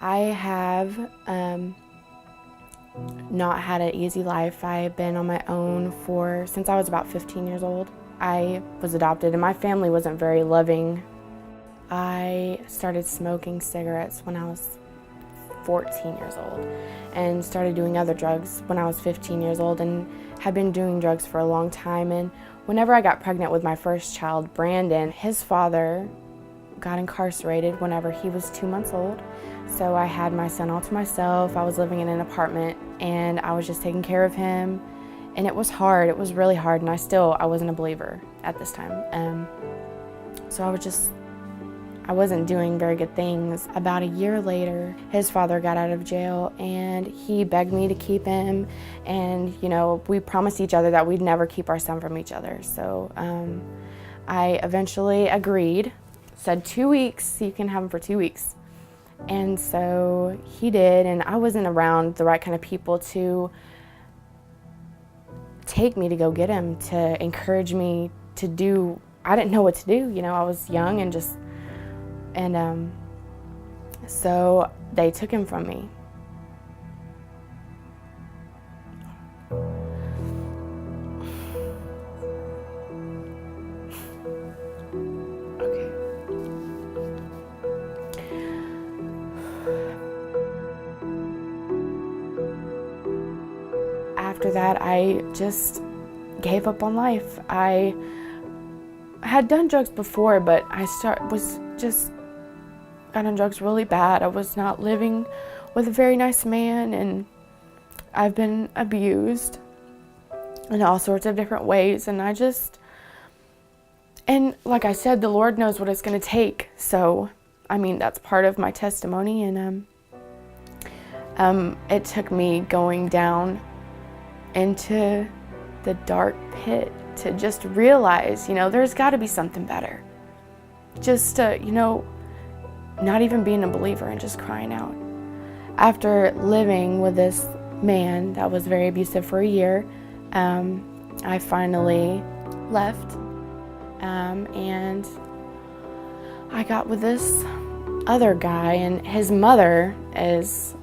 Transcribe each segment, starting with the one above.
I have not had an easy life. I've been on my own since I was about 15 years old. I was adopted and my family wasn't very loving. I started smoking cigarettes when I was 14 years old and started doing other drugs when I was 15 years old and had been doing drugs for a long time. And whenever I got pregnant with my first child, Brandon, his father got incarcerated whenever he was 2 months old. So I had my son all to myself. I was living in an apartment and I was just taking care of him. And it was hard, it was really hard, and I wasn't a believer at this time. So I wasn't doing very good things. About a year later, his father got out of jail and he begged me to keep him. And, we promised each other that we'd never keep our son from each other. So I eventually agreed, said 2 weeks, you can have him for 2 weeks. And so he did, and I wasn't around the right kind of people to take me to go get him, to encourage me to do. I didn't know what to do, I was young and so they took him from me. After that, I just gave up on life. I had done drugs before, but was just got on drugs really bad. I was not living with a very nice man, and I've been abused in all sorts of different ways. And and like I said, the Lord knows what it's going to take. So, that's part of my testimony. And it took me going down into the dark pit to just realize, there's got to be something better. Just not even being a believer and just crying out. After living with this man that was very abusive for a year, I finally left, and I got with this other guy, and his mother is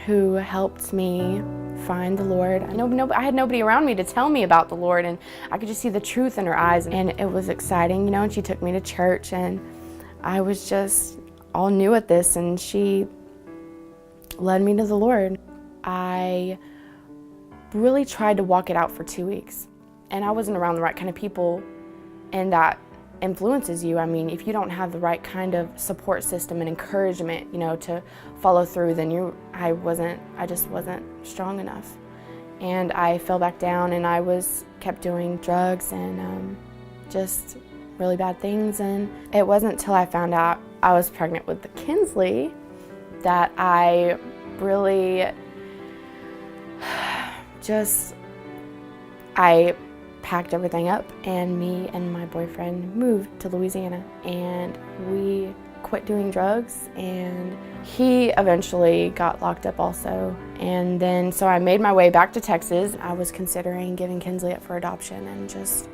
who helped me find the Lord. I had nobody around me to tell me about the Lord, and I could just see the truth in her eyes, and it was exciting, and she took me to church, and I was just all new at this, and she led me to the Lord. I really tried to walk it out for 2 weeks, and I wasn't around the right kind of people, and that influences you. If you don't have the right kind of support system and encouragement, to follow through, then I just wasn't strong enough. And I fell back down, and I kept doing drugs and just really bad things. And it wasn't until I found out I was pregnant with the Kinsley that I really I packed everything up, and me and my boyfriend moved to Louisiana, and we quit doing drugs, and he eventually got locked up also. And then so I made my way back to Texas. I was considering giving Kinsley up for adoption, and just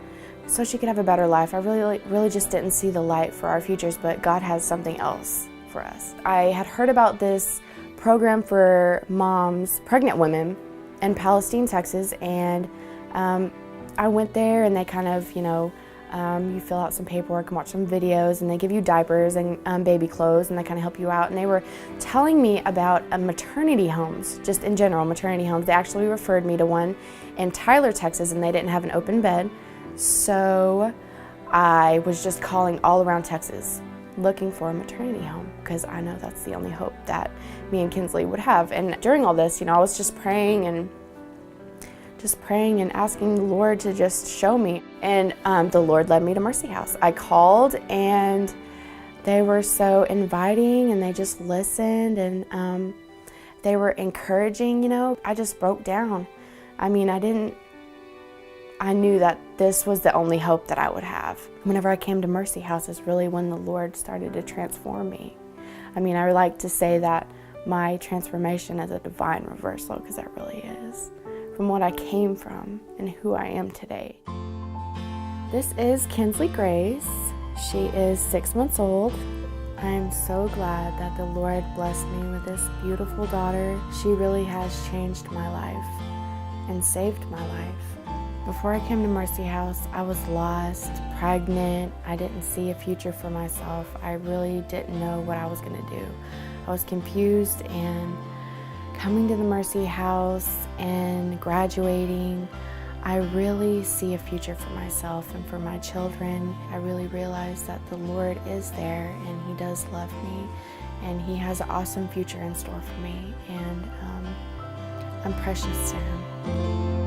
so she could have a better life. I really just didn't see the light for our futures, but God has something else for us. I had heard about this program for moms, pregnant women in Palestine, Texas, and I went there, and they kind of, you fill out some paperwork and watch some videos, and they give you diapers and baby clothes, and they kind of help you out. And they were telling me about maternity homes, just in general, maternity homes. They actually referred me to one in Tyler, Texas, and they didn't have an open bed. So I was just calling all around Texas looking for a maternity home, because I know that's the only hope that me and Kinsley would have. And during all this, I was just praying and asking the Lord to just show me. And the Lord led me to Mercy House. I called, and they were so inviting, and they just listened, and they were encouraging. I just broke down. I knew that this was the only hope that I would have. Whenever I came to Mercy House is really when the Lord started to transform me. I like to say that my transformation is a divine reversal, because it really is, from what I came from and who I am today. This is Kinsley Grace. She is 6 months old. I'm so glad that the Lord blessed me with this beautiful daughter. She really has changed my life and saved my life. Before I came to Mercy House, I was lost, pregnant. I didn't see a future for myself. I really didn't know what I was going to do. I was confused, and coming to the Mercy House and graduating, I really see a future for myself and for my children. I really realize that the Lord is there, and He does love me, and He has an awesome future in store for me, and I'm precious to Him.